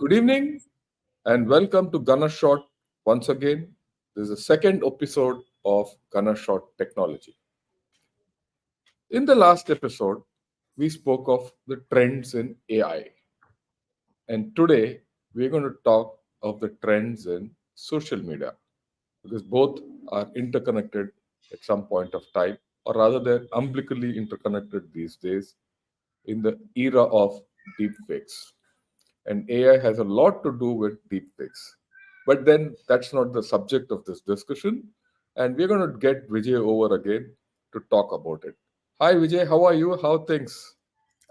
Good evening and welcome to Gunner Shot once again. This is the second episode of Gunner Shot Technology. In the last episode, we spoke of the trends in AI, and today we're going to talk of the trends in social media because both are interconnected at some point of time, or rather, they're umbilically interconnected these days in the era of deepfakes. And AI has a lot to do with deepfakes. But then that's not the subject of this discussion. And we're going to get Vijay over again to talk about it. Hi, Vijay. How are you? How things?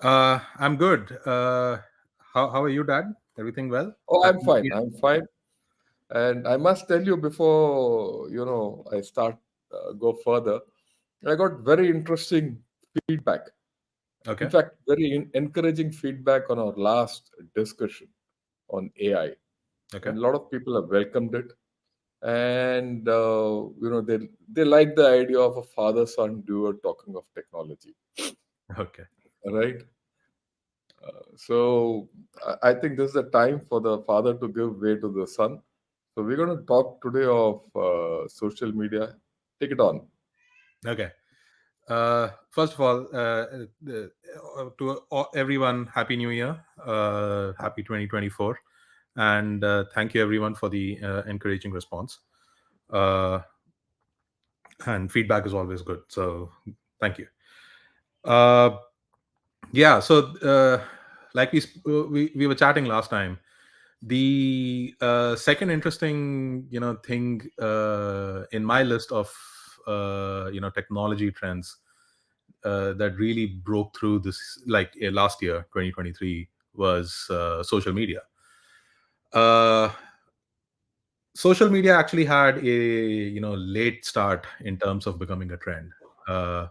I'm good. How are you, Dad? Everything well? Oh, Happy I'm New fine. Year. I'm fine. And I must tell you before I start go further. I got very interesting feedback. In Okay. fact, very encouraging feedback on our last discussion on AI, Okay. and a lot of people have welcomed it. And they like the idea of a father son duo talking of technology, Okay. right? So I think this is the time for the father to give way to the son. So we're going to talk today of social media. Take it on. Okay. First of all, to everyone, Happy New Year. Happy 2024. And thank you, everyone, for the encouraging response. Uh, and feedback is always good. So thank you. Uh, yeah. So, like we were chatting last time, the second interesting thing in my list of technology trends that really broke through this last year 2023 was social media. uh, Social media actually had a late start in terms of becoming a trend. uh,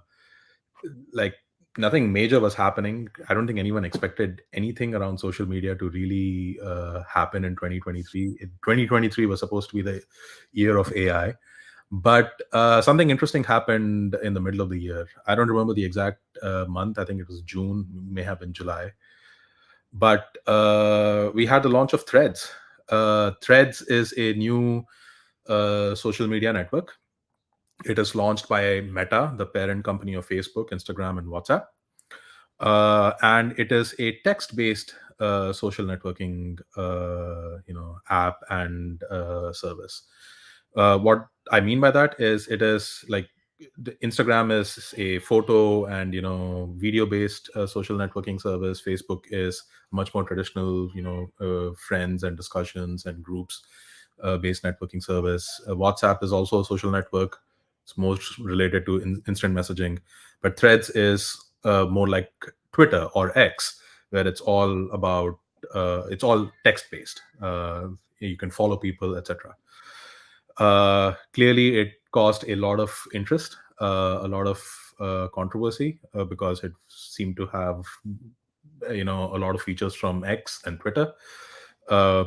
like nothing major was happening. I don't think anyone expected anything around social media to really happen in 2023. 2023 was supposed to be the year of AI, but something interesting happened in the middle of the year. I don't remember the exact month. I think it was June, may have been July. But we had the launch of Threads. Threads is a new social media network. It is launched by Meta, the parent company of Facebook, Instagram, and WhatsApp. And it is a text-based social networking, app and service. What I mean by that is, it is like the Instagram is a photo and video-based social networking service. Facebook is much more traditional, friends and discussions and groups based networking service. WhatsApp is also a social network. It's most related to instant messaging, but Threads is more like Twitter or X, where it's all text based. You can follow people, etc. Clearly, it caused a lot of interest, a lot of controversy, because it seemed to have a lot of features from X and Twitter. Uh,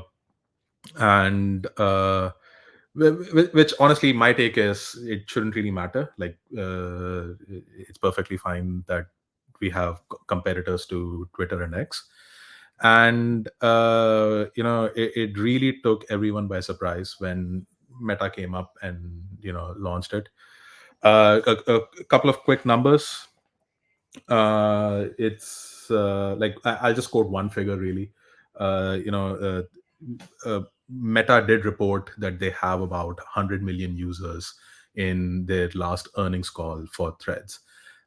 and which honestly, my take is it shouldn't really matter. It's perfectly fine that we have competitors to Twitter and X. And it really took everyone by surprise when Meta came up and launched it. A couple of quick numbers. It's like I'll just quote one figure really. Meta did report that they have about 100 million users in their last earnings call for Threads,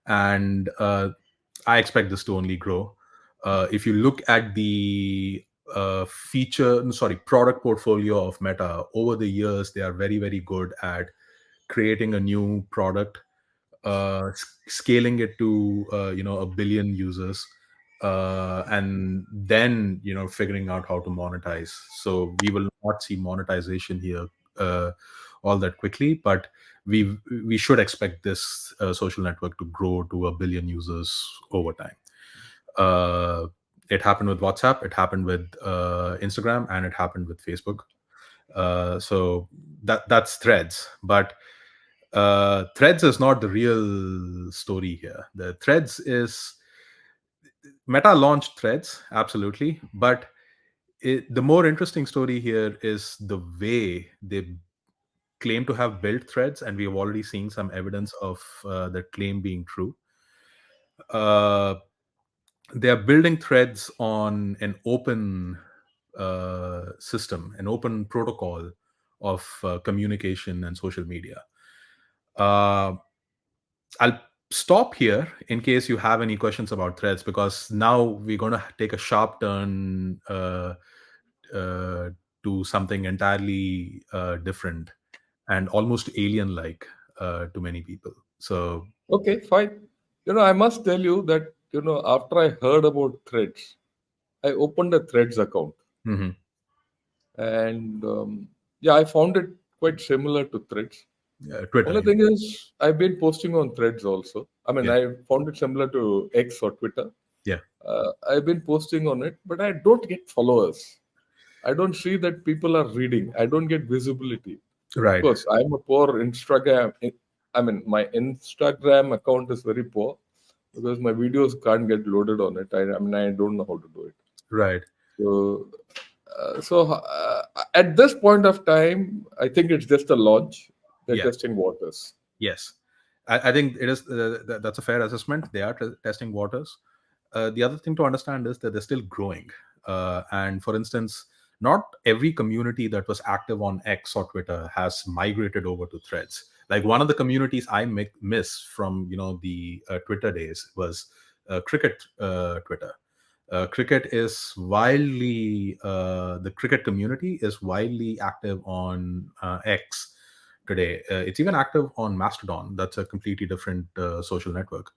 and I expect this to only grow. If you look at the product portfolio of Meta over the years, they are very, very good at creating a new product, scaling it to a billion users, and then figuring out how to monetize. So we will not see monetization here uh, all that quickly, but we should expect this social network to grow to a billion users over time. uh, it happened with WhatsApp, it happened with Instagram, and it happened with Facebook. So that's Threads. But Threads is not the real story here. The Threads is Meta launched Threads, absolutely, but The more interesting story here is the way they claim to have built threads, and we have already seen some evidence of that claim being true. Uh, they are building threads on an open system, an open protocol of communication and social media. Uh, I'll stop here in case you have any questions about threads, because now we're going to take a sharp turn uh, to something entirely different and almost alien like to many people. So, Okay, fine. I must tell you that, after I heard about Threads, I opened a Threads account. mhm, And yeah, I found it quite similar to Threads. Twitter. Only thing is, I've been posting on Threads also. I mean, Yeah. I found it similar to X or Twitter. Yeah. I've been posting on it, but I don't get followers. I don't see that people are reading. I don't get visibility. Of Right. course, I'm a poor Instagram. I mean, my Instagram account is very poor because my videos can't get loaded on it. I mean, I don't know how to do it. Right. So, at this point of time, I think it's just a launch. They're Yeah. testing waters. Yes, I think it is. That's a fair assessment. They are testing waters. The other thing to understand is that they're still growing. And for instance, not every community that was active on X or Twitter has migrated over to Threads. Like one of the communities I miss from the Twitter days was cricket Twitter. Cricket is wildly the cricket community is wildly active on X today. It's even active on Mastodon. That's a completely different social network,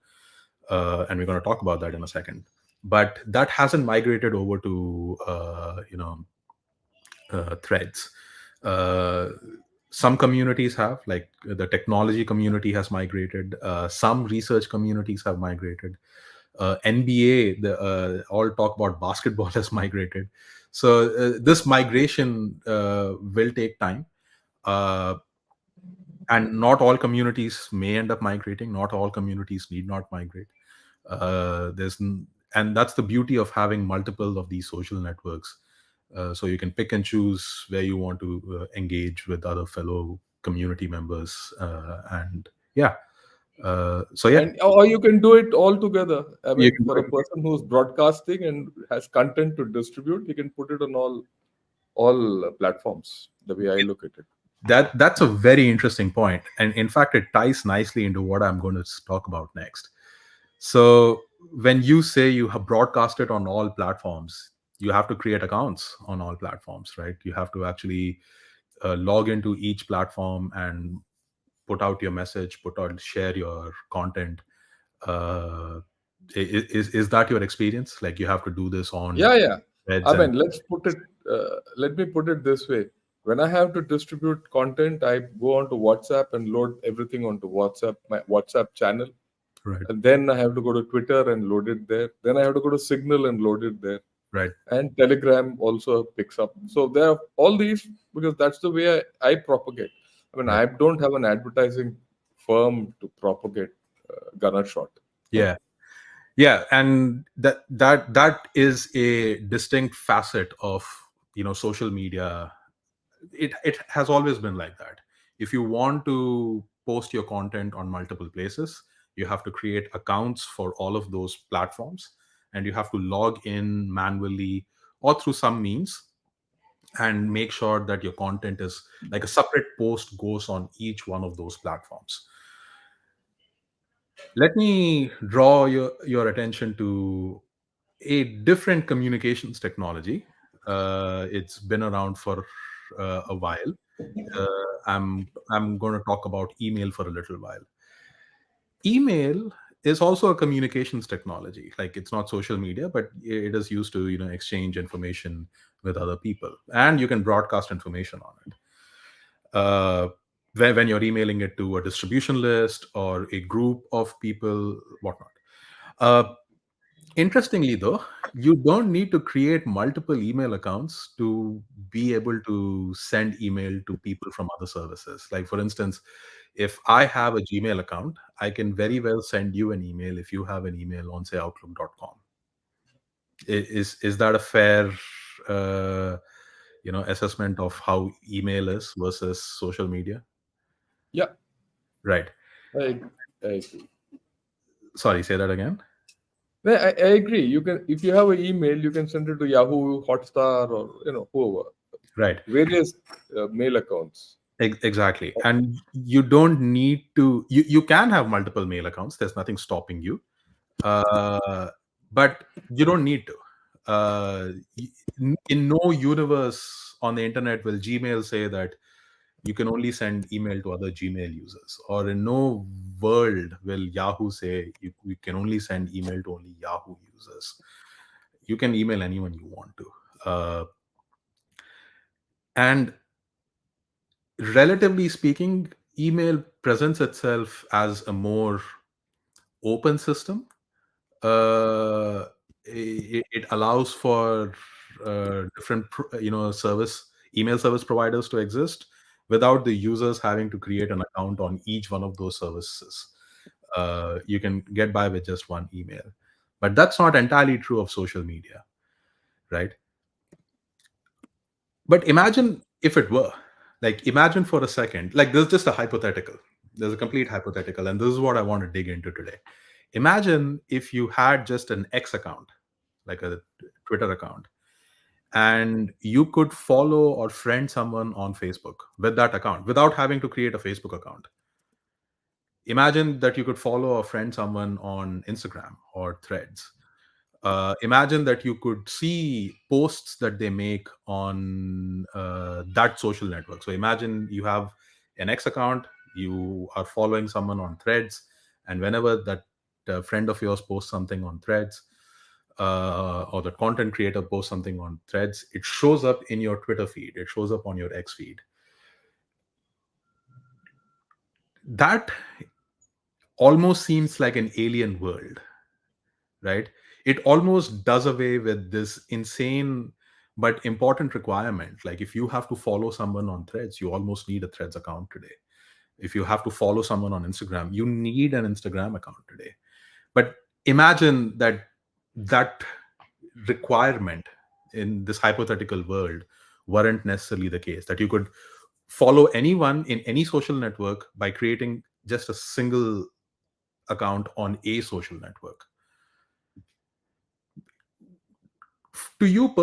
and we're going to talk about that in a second. But that hasn't migrated over to Threads. Uh, some communities have, like the technology community has migrated. Some research communities have migrated. NBA, all talk about basketball has migrated. So this migration will take time. Uh, and not all communities may end up migrating. Not all communities need not migrate. And that's the beauty of having multiple of these social networks. So you can pick and choose where you want to engage with other fellow community members. And yeah, so yeah, And or you can do it all together. I you mean, can do for a it. person who's broadcasting and has content to distribute, he can put it on all platforms. The way I look at it. That's a very interesting point, and in fact, it ties nicely into what I'm going to talk about next. So when you say you have broadcast it on all platforms, you have to create accounts on all platforms, right? You have to actually log into each platform and put out your message, share your content. Uh, is that your experience? Like you have to do this on Yeah, yeah. Threads I and mean, let me put it this way. When I have to distribute content, I go onto WhatsApp and load everything onto WhatsApp, my WhatsApp channel. right, And then I have to go to Twitter and load it there. Then I have to go to Signal and load it there. right, And Telegram also picks up. So there are all these because that's the way I propagate. I mean, right. I don't have an advertising firm to propagate Gunner Shot. Yeah. Yeah, and that is a distinct facet of social media. It has always been like that. If you want to post your content on multiple places, you have to create accounts for all of those platforms, and you have to log in manually or through some means and make sure that your content is like a separate post goes on each one of those platforms. Let me draw your attention to a different communications technology. It's been around for a while. I'm going to talk about email for a little while. Email is also a communications technology. Like it's not social media, but it is used to exchange information with other people, and you can broadcast information on it. When you're emailing it to a distribution list or a group of people, whatnot. Uh, Interestingly, though, you don't need to create multiple email accounts to be able to send email to people from other services. Like, for instance, if I have a Gmail account, I can very well send you an email if you have an email on, say, outlook.com. Is that a fair? uh, assessment of how email is versus social media? Yeah, Right. I, I agree. Sorry, say that again. No, I agree. You can, if you have an email, you can send it to Yahoo, Hotstar, or whoever, Right. various mail accounts. Exactly. And you don't need to, you can have multiple mail accounts. There's nothing stopping you. Uh, but you don't need to. In no universe on the internet will Gmail say that you can only send email to other Gmail users, or in no world will Yahoo say you can only send email to only Yahoo users. You can email anyone you want to. And relatively speaking, email presents itself as a more open system. uh, it allows for different service email service providers to exist without the users having to create an account on each one of those services. You can get by with just one email, but that's not entirely true of social media, right? But imagine if it were, like, imagine for a second, like, there's just a hypothetical, there's a complete hypothetical, and this is what I want to dig into today. Imagine if you had just an X account, like a Twitter account, and you could follow or friend someone on Facebook with that account without having to create a Facebook account. Imagine that you could follow or friend someone on Instagram or Threads. Imagine that you could see posts that they make on that social network. So imagine you have an X account, you are following someone on Threads, and whenever that friend of yours posts something on Threads, or the content creator posts something on Threads, it shows up in your Twitter feed, it shows up on your X feed. That almost seems like an alien world, right? It almost does away with this insane but important requirement. Like, if you have to follow someone on Threads, you almost need a Threads account today. If you have to follow someone on Instagram, you need an Instagram account today. But imagine that requirement in this hypothetical world weren't necessarily the case, that you could follow anyone in any social network by creating just a single account on a social network. To you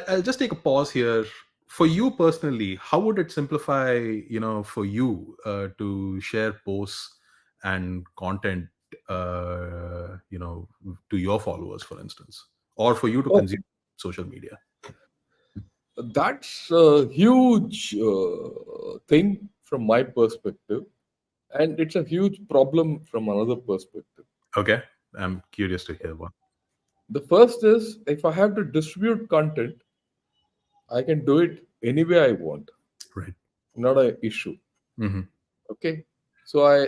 I'll just take a pause here. For you personally, how would it simplify, for you, to share posts and content, to your followers, for instance, or for you to Oh, consume social media? that's a huge thing from my perspective, and it's a huge problem from another perspective. Okay, I'm curious to hear one. The first is, if I have to distribute content, I can do it any way I want, Right. not an issue. Hmm. Okay, so I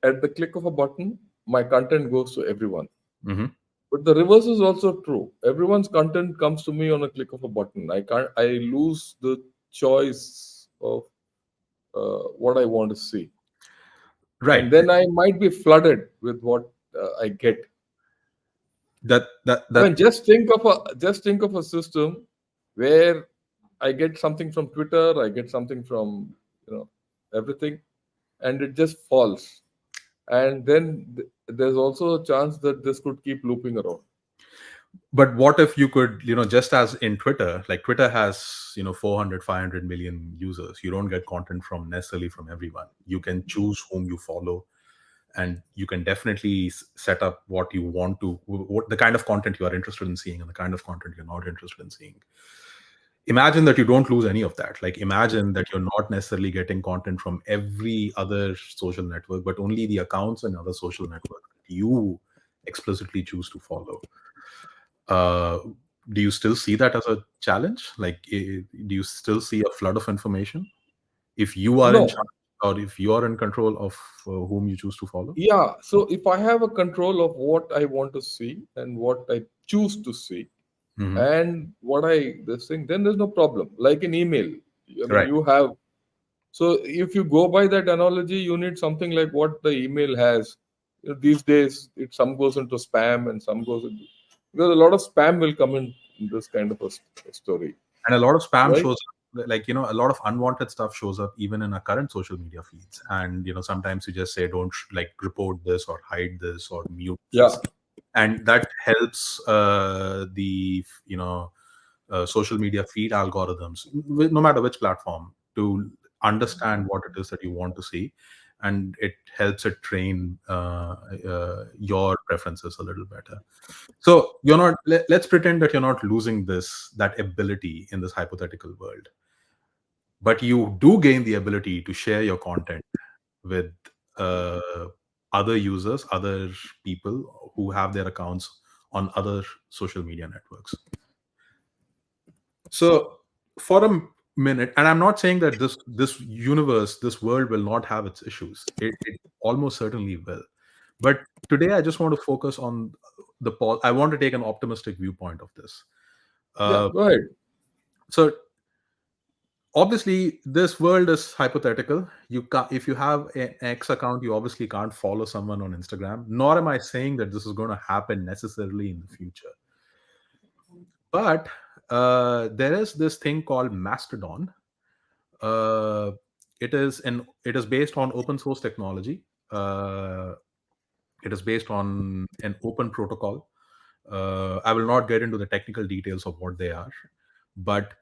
at the click of a button, my content goes to everyone. Hmm. But the reverse is also true. Everyone's content comes to me on a click of a button. I can't. I lose the choice of what I want to see, Right. and then I might be flooded with what I get. that that I that mean, just think of a system where I get something from Twitter, I get something from everything, and it just falls. And then there's also a chance that this could keep looping around. But what if you could, just as in Twitter, like Twitter has, 400, 500 million users. You don't get content from necessarily from everyone. You can choose whom you follow, and you can definitely set up what you want to, what the kind of content you are interested in seeing and the kind of content you're not interested in seeing. Imagine that you don't lose any of that. Like, imagine that you're not necessarily getting content from every other social network, but only the accounts and other social networks that you explicitly choose to follow. uh, do you still see that as a challenge? Like, do you still see a flood of information if you are in No, charge, or if you are in control of whom you choose to follow? yeah. So if I have a control of what I want to see and what I choose to see, Hmm. and what I this thing, then there's no problem. Like in email, I mean, Right. you have. So if you go by that analogy, you need something like what the email has. These days, some goes into spam and some goes into, because a lot of spam will come in in this kind of a story, And a lot of spam right? shows up, like, a lot of unwanted stuff shows up even in our current social media feeds. And sometimes you just say, don't like report this or hide this or mute Yeah, this, and that helps the social media feed algorithms, no matter which platform, to understand what it is that you want to see, and it helps it train your preferences a little better. So you're not. Let's pretend that you're not losing that ability in this hypothetical world, but you do gain the ability to share your content with uh, other users, other people who have their accounts on other social media networks. So for a minute, and I'm not saying that this universe, this world will not have its issues. It almost certainly will. But today, I just want to focus on I want to take an optimistic viewpoint of this. yeah. Uh, Go ahead. so obviously, this world is hypothetical. You can't, if you have an X account, you obviously can't follow someone on Instagram. Nor am I saying that this is going to happen necessarily in the future. But there is this thing called Mastodon. Uh, it is based on open source technology. Uh, it is based on an open protocol. I will not get into the technical details of what they are, but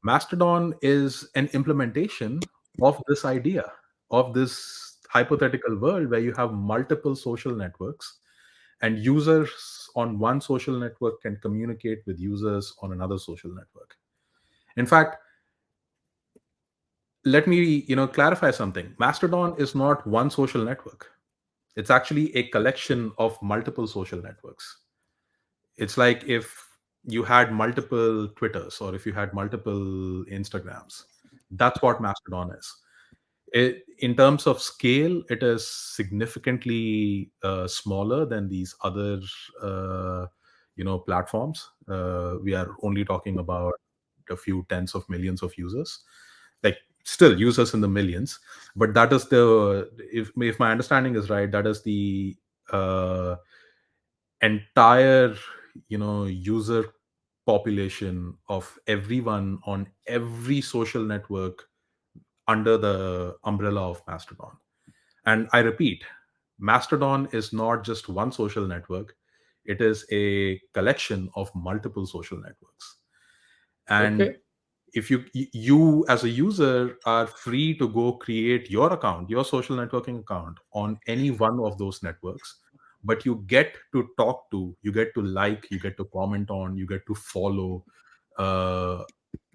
Mastodon is an implementation of this idea, of this hypothetical world where you have multiple social networks, and users on one social network can communicate with users on another social network. In fact, let me clarify something. Mastodon is not one social network. It's actually a collection of multiple social networks. It's like if you had multiple Twitters or if you had multiple Instagrams. That's what Mastodon is. In terms of scale, it is significantly smaller than these other platforms. We are only talking about a few tens of millions of users, like still users in the millions. But that is the, if my understanding is right, that is the uh, entire user population of everyone on every social network under the umbrella of Mastodon. And I repeat, Mastodon is not just one social network, it is a collection of multiple social networks. And Okay. if you as a user are free to go create your account, your social networking account on any one of those networks, but you get to talk to, you get to like, you get to comment on, you get to follow uh,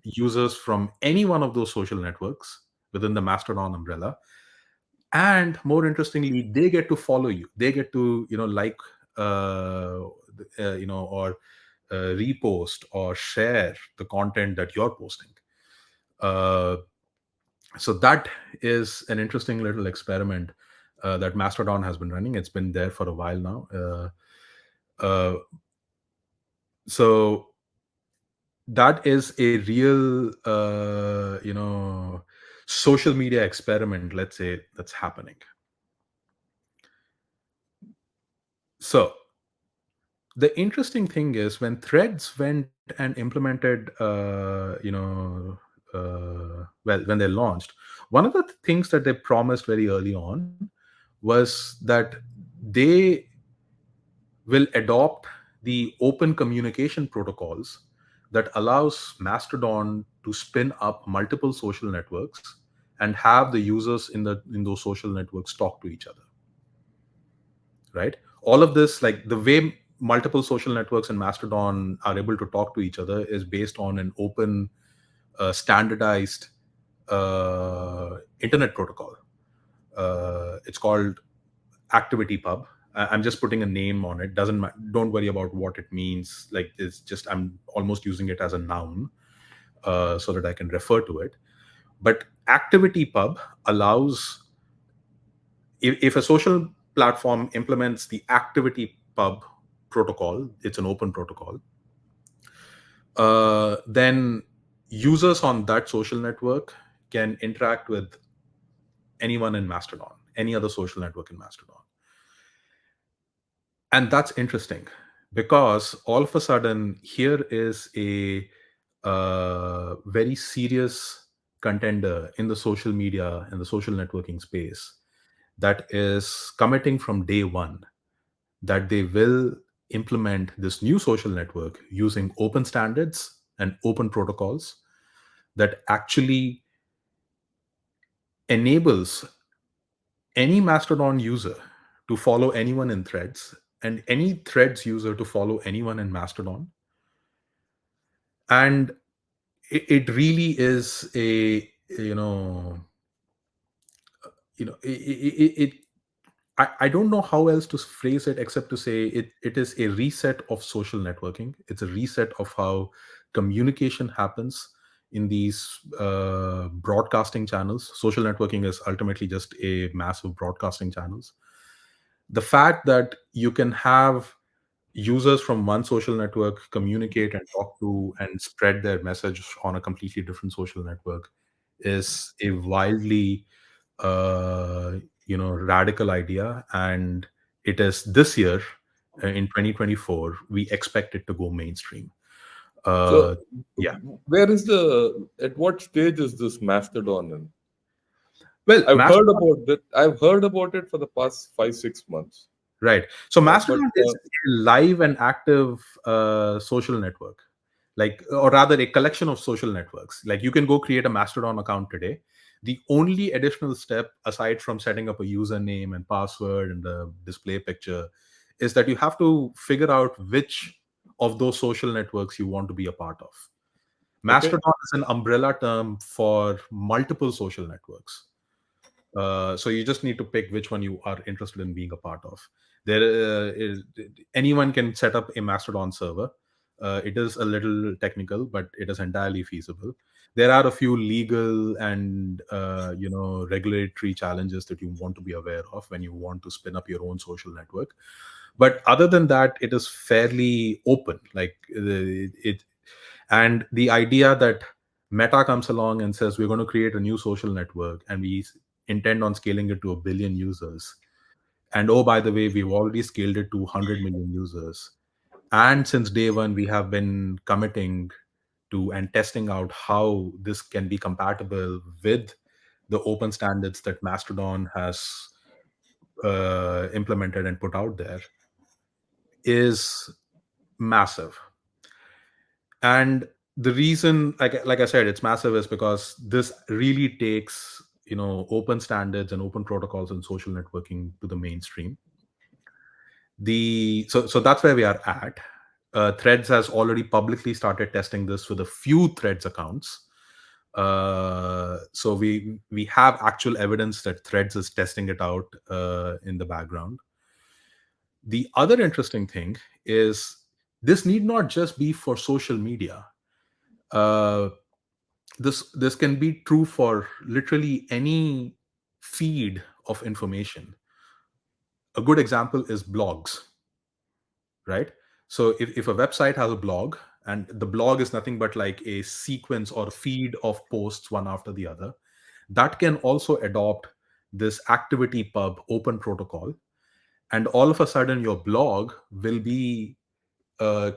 users from any one of those social networks within the Mastodon umbrella. And more interestingly, they get to follow you, they get to like uh, or repost or share the content that you're posting. uh, so that is an interesting little experiment that Mastodon has been running. It's been there for a while now. Uh, so that is a real social media experiment, let's say, that's happening. So the interesting thing is, when Threads went and implemented well, when they launched, one of the things that they promised very early on was that they will adopt the open communication protocols that allows Mastodon to spin up multiple social networks and have the users in those social networks talk to each other. Right? All of this, like the way multiple social networks in Mastodon are able to talk to each other, is based on an open, standardized internet protocol. It's called Activity Pub. I'm just putting a name on it. Don't worry about what it means. Like, it's just, I'm almost using it as a noun so that I can refer to it. But Activity Pub allows, if a social platform implements the Activity Pub protocol, it's an open protocol, then users on that social network can interact with anyone in Mastodon, any other social network in Mastodon. And that's interesting, because all of a sudden here is a very serious contender in the social media and the social networking space that is committing from day one that they will implement this new social network using open standards and open protocols that actually enables any Mastodon user to follow anyone in threads and any threads user to follow anyone in Mastodon. And it really is a, it I don't know how else to phrase it except to say it is a reset of social networking. It's a reset of how communication happens in these broadcasting channels. Social networking is ultimately just a massive broadcasting channels. The fact that you can have users from one social network communicate and talk to and spread their message on a completely different social network is a wildly uh, radical idea, and it is this year, in 2024 we expect it to go mainstream. uh, So, yeah. where is the at what stage is this Mastodon in? Well, I've heard Mastodon. about that. I've heard about it for the past 5 6 months. Right. So But Mastodon is a live and active social network, like, or rather, a collection of social networks. Like, you can go create a Mastodon account today. The only additional step, aside from setting up a username and password and the display picture, is that you have to figure out which of those social networks you want to be a part of. okay, Mastodon is an umbrella term for multiple social networks. So you just need to pick which one you are interested in being a part of. There is anyone can set up a Mastodon server. It is a little technical, but it is entirely feasible. There are a few legal and regulatory challenges that you want to be aware of when you want to spin up your own social network. But other than that, it is fairly open. Like, it and the idea that Meta comes along and says we're going to create a new social network and we intend on scaling it to 1 billion users. And oh, by the way, we've already scaled it to 100 million users. And since day one, we have been committing to and testing out how this can be compatible with the open standards that Mastodon has implemented and put out there, is massive. And the reason, like I said, it's massive is because this really takes open standards and open protocols and social networking to the mainstream. So that's where we are at. Threads has already publicly started testing this with a few Threads accounts. So we have actual evidence that Threads is testing it out in the background. The other interesting thing is this need not just be for social media. uh, this can be true for literally any feed of information. A good example is blogs, right? So if a website has a blog, and the blog is nothing but like a sequence or feed of posts one after the other, that can also adopt this activity pub open protocol, and all of a sudden your blog will be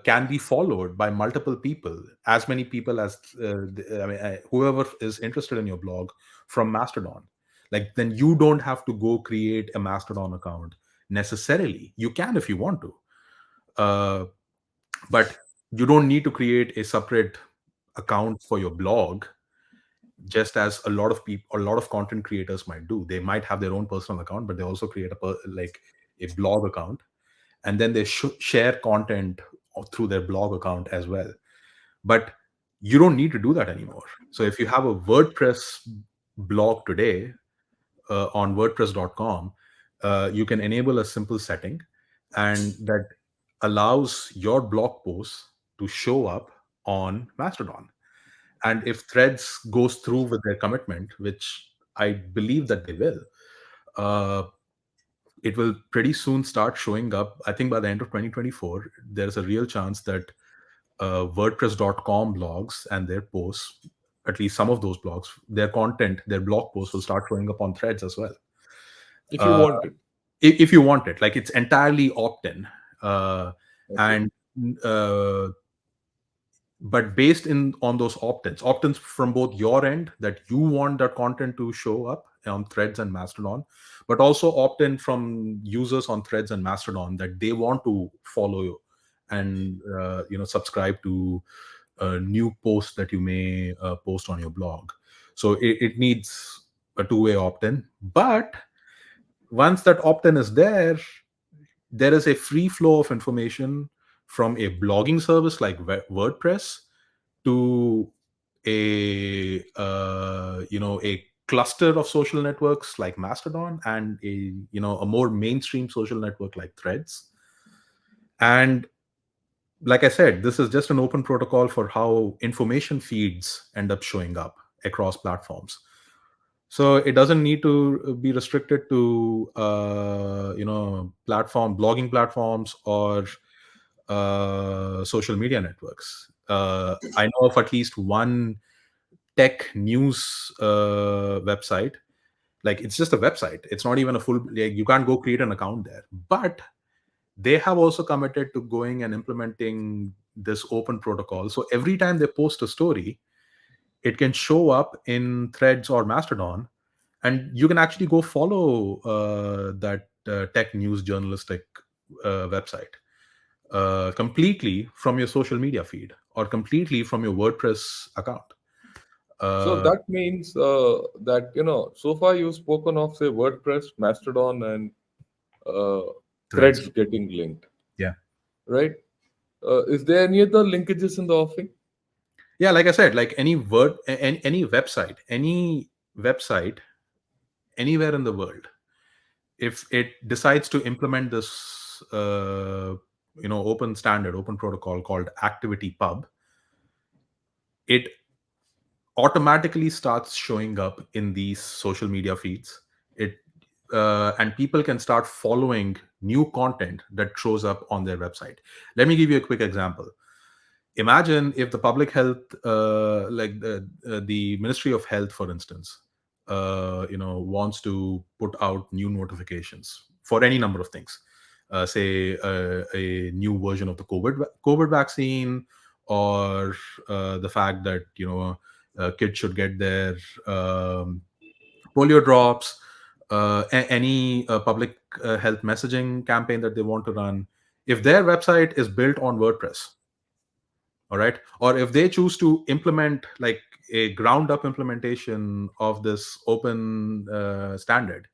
can be followed by multiple people, as many people as whoever is interested in your blog from Mastodon. Like, then you don't have to go create a Mastodon account necessarily. You can if you want to, uh, but you don't need to create a separate account for your blog, just as a lot of people, a lot of content creators might do. They might have their own personal account, but they also create like a blog account, and then they share content through their blog account as well. But you don't need to do that anymore. So if you have a WordPress blog today, on wordpress.com, you can enable a simple setting, and that allows your blog posts to show up on Mastodon. And if Threads goes through with their commitment, which I believe that they will, uh, it will pretty soon start showing up. I think by the end of 2024, there's a real chance that WordPress.com blogs and their posts, at least some of those blogs, their content, their blog posts will start showing up on Threads as well. if you Uh, want it, if you want it, like, it's entirely opt-in. Okay. And uh, but based in on those opt-ins from both your end, that you want that content to show up on Threads and Mastodon, but also opt-in from users on Threads and Mastodon that they want to follow you and subscribe to new posts that you may post on your blog. So it needs a two-way opt-in. But once that opt-in is there, there is a free flow of information from a blogging service like WordPress to a cluster of social networks like Mastodon, and a more mainstream social network like Threads. And like I said, this is just an open protocol for how information feeds end up showing up across platforms. So it doesn't need to be restricted to blogging platforms or social media networks. I know of at least one tech news website. Like, it's just a website, it's not even a full, like, you can't go create an account there, but they have also committed to going and implementing this open protocol. So every time they post a story, it can show up in Threads or Mastodon, and you can actually go follow that tech news journalistic website completely from your social media feed or completely from your WordPress account. So uh, that means that, so far you've spoken of, say, WordPress, Mastodon, and uh, Threads. threads getting linked, Yeah. right? Is there any other linkages in the offing? Yeah, like I said, like any website, anywhere in the world, if it decides to implement this open protocol called activity pub, it automatically starts showing up in these social media feeds. It And people can start following new content that shows up on their website. Let me give you a quick example. Imagine if the public health, like the Ministry of Health, for instance, wants to put out new notifications for any number of things. Say a new version of the COVID vaccine, or the fact that kids should get their um, polio drops, any public health messaging campaign that they want to run. If their website is built on WordPress, all right, or if they choose to implement like a ground up implementation of this open standard,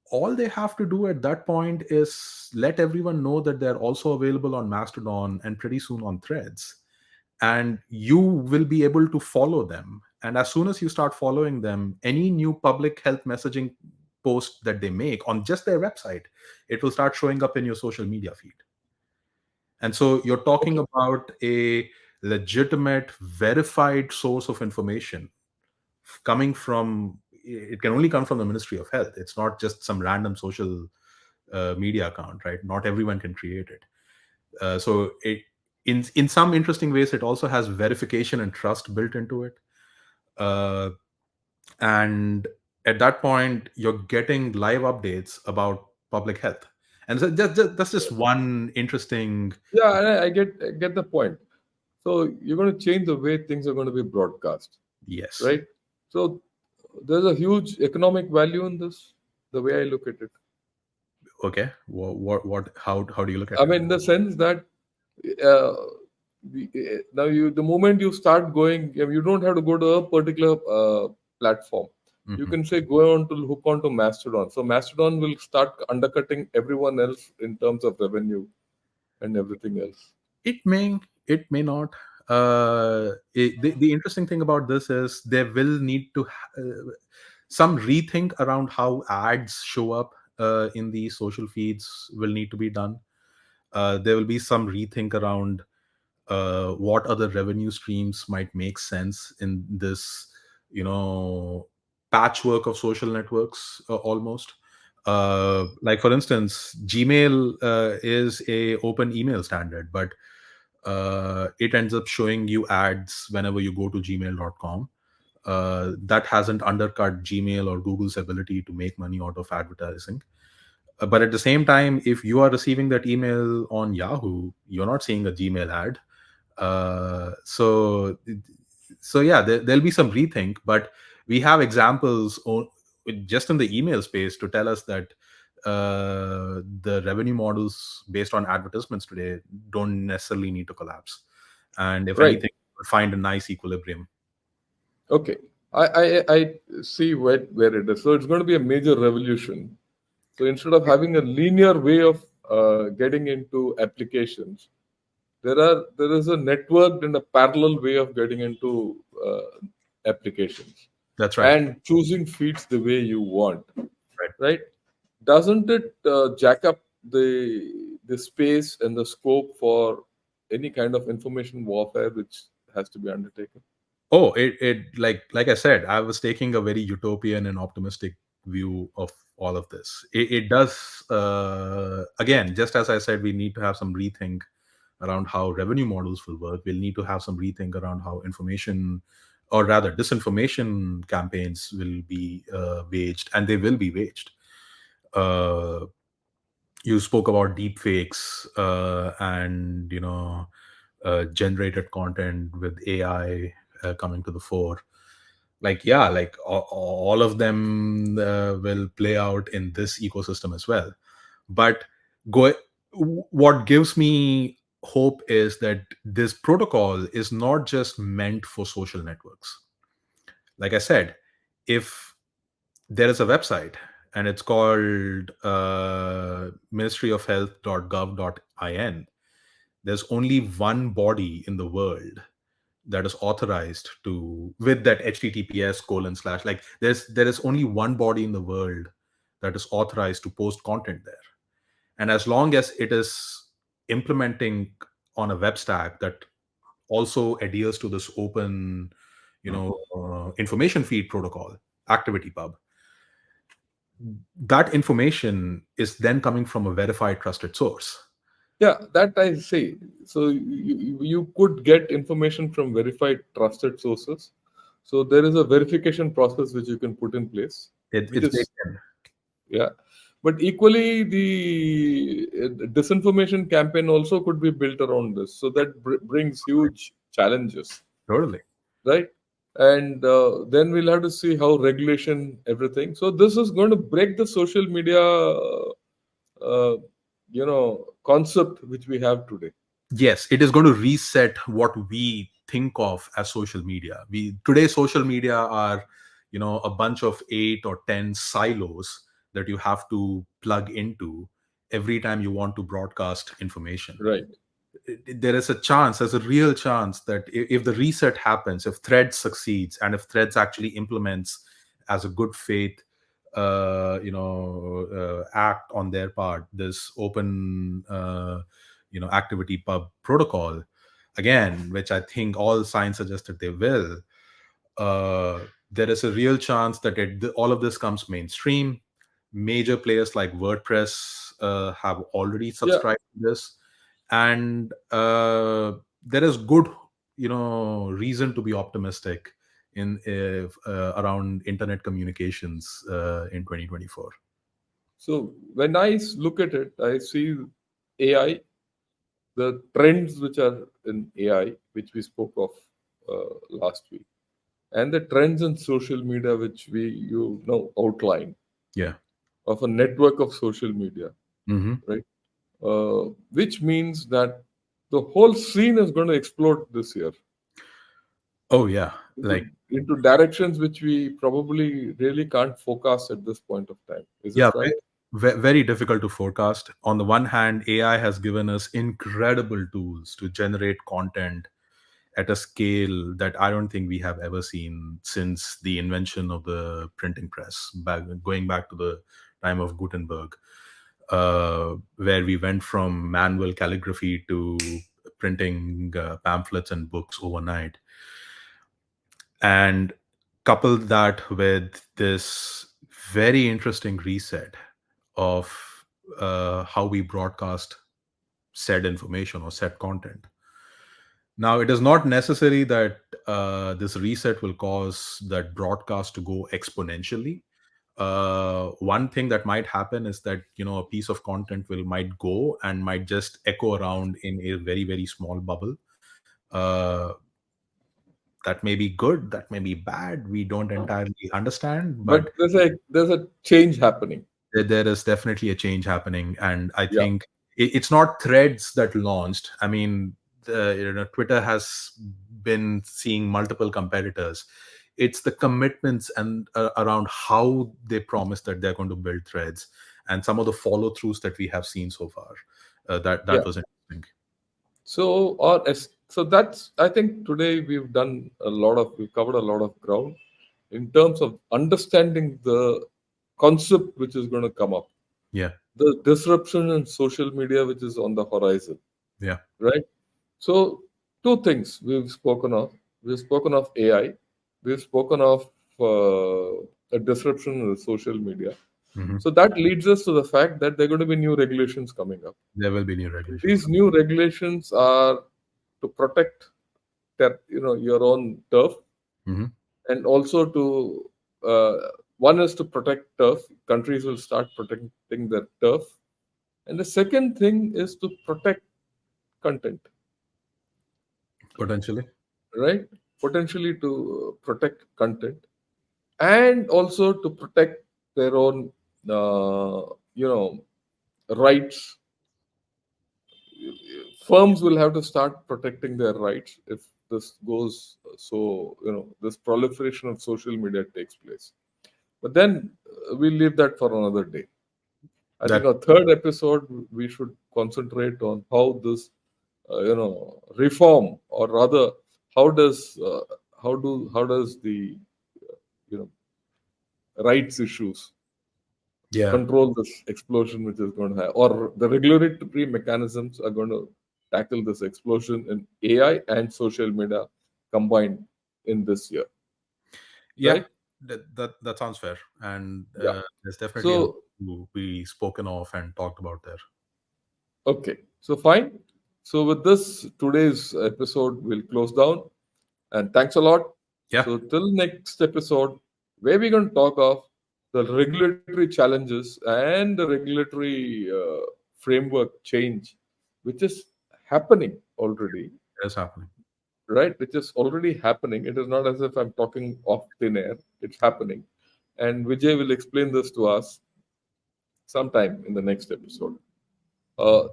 all they have to do at that point is let everyone know that they're also available on Mastodon and pretty soon on Threads, and you will be able to follow them. And as soon as you start following them, any new public health messaging post that they make on just their website, it will start showing up in your social media feed. And so you're talking Okay. about a legitimate, verified source of information coming from, it can only come from the Ministry of Health. It's not just some random social media account, right? Not everyone can create it. So in some interesting ways, it also has verification and trust built into it. Uh, and at that point, you're getting live updates about public health. And so that's just one interesting. Yeah, I get the point. So you're going to change the way things are going to be broadcast, Yes. right? So there's a huge economic value in this, the way I look at it. Okay. How do you look at I it? mean, in the sense that uh, now the moment you start going, you don't have to go to a particular platform. You Mhm. can say go on to hook on to Mastodon. So Mastodon will start undercutting everyone else in terms of revenue and everything else. It may not. The interesting thing about this is there will need to some rethink around how ads show up in these social feeds will need to be done. There will be some rethink around what other revenue streams might make sense in this, patchwork of social networks, almost. Like, for instance, Gmail is a open email standard, but it ends up showing you ads whenever you go to gmail.com. That hasn't undercut Gmail or Google's ability to make money out of advertising. But at the same time, if you are receiving that email on Yahoo, you're not seeing a Gmail ad. So yeah, there'll be some rethink, but we have examples just in the email space to tell us that the revenue models based on advertisements today don't necessarily need to collapse, and if Right. anything, find a nice equilibrium. Okay. I see where it is. So it's going to be a major revolution. So instead of having a linear way of getting into applications, there is a networked and a parallel way of getting into applications That's right. and choosing feeds the way you want, Right. right? Doesn't it jack up the space and the scope for any kind of information warfare which has to be undertaken? Oh, it like I said, I was taking a very utopian and optimistic view of all of this. It does again, just as I said, we need to have some rethink around how revenue models will work. We'll need to have some rethink around how information, or rather disinformation campaigns will be waged, and they will be waged. Uh, you spoke about deep fakes and generated content with AI coming to the fore. Like yeah, like all of them will play out in this ecosystem as well. But go what gives me hope is that this protocol is not just meant for social networks. Like I said, if there is a website and it's called ministryofhealth.gov.in, there's only one body in the world that is authorized to, with that https colon slash, like there is only one body in the world that is authorized to post content there. And as long as it is implementing on a web stack that also adheres to this open information feed protocol, ActivityPub, that information is then coming from a verified trusted source. Yeah, that I see. So you could get information from verified trusted sources. So there is a verification process which you can put in place, which It's is, baked in. yeah. But equally, the disinformation campaign also could be built around this. So that brings huge challenges, Totally. right? And then we'll have to see how regulation, everything. So this is going to break the social media, concept which we have today. Yes, it is going to reset what we think of as social media. We today social media are, a bunch of 8 or 10 silos that you have to plug into every time you want to broadcast information. Right. There is a chance, there's a real chance that if the reset happens, if Threads succeeds, and if Threads actually implements as a good faith act on their part, this open activity pub protocol, again, which I think all signs suggest that they will, uh, there is a real chance that all of this comes mainstream. Major players like WordPress have already Yeah. subscribed to this, and there is good, reason to be optimistic in around internet communications in 2024. So when look at it, I see AI, the trends which are in AI, which we spoke of last week, and the trends in social media, which outlined, Yeah. of a network of social media, Hmm. right? Which means that the whole scene is going to explode this year Oh yeah, into, like into directions which we probably really can't forecast at this point of time. Is it yeah, right? very difficult to forecast. On the one hand, AI has given us incredible tools to generate content at a scale that I don't think we have ever seen since the invention of the printing press, going back to the time of Gutenberg, where we went from manual calligraphy to printing pamphlets and books overnight. And couple that with this very interesting reset of how we broadcast said information or said content. Now, it is not necessary that this reset will cause that broadcast to go exponentially. One thing that might happen is that a piece of content might go and might just echo around in a very, very small bubble. uh, that may be good, that may be bad, we don't entirely understand, But but there's a change happening. there is definitely a change happening. And I Yeah, think it's not threads that launched. I mean, Twitter has been seeing multiple competitors. It's the commitments and around how they promise that they're going to build threads, and some of the follow throughs that we have seen so far. That yeah. was interesting. So that's, I think today we've covered a lot of ground in terms of understanding the concept which is going to come up, Yeah. the disruption in social media which is on the horizon, Yeah. right? So two things we've spoken of. We've spoken of AI. We've spoken of a disruption in the social media. Hmm. So that leads us to the fact that there are going to be new regulations coming up. There will be new regulations These coming. new regulations are to protect your own turf, Hmm. and also to uh, one is to protect turf. Countries will start protecting their turf, and the second thing is to protect content, Potentially. right? Potentially to protect content, and also to protect their own uh, you know rights. Firms will have to start protecting their rights if this goes, so this proliferation of social media takes place. But then we'll leave that for another day. I think That our third episode we should concentrate on how this reform, or rather how does the you know rights issues Yeah. control this explosion which is going to have, or the regulatory mechanisms are going to tackle this explosion in AI and social media combined in this year, Yeah, right? that sounds fair, and Yeah. there's definitely a lot So to be spoken of and talked about there. okay, so fine. So with this, today's episode will close down, and thanks a lot. Yeah, So till next episode, where we're going to talk of the regulatory challenges and the regulatory framework change, which is happening already, it is happening. right? Which is already happening. It is not as if I'm talking off thin air. It's happening, and Vijay will explain this to us sometime in the next episode.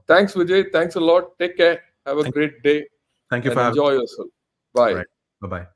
Thanks, Vijay. Thanks a lot. Take care. Have a Thank, great day thank you and for having enjoy me. yourself. Bye. Right. Bye bye.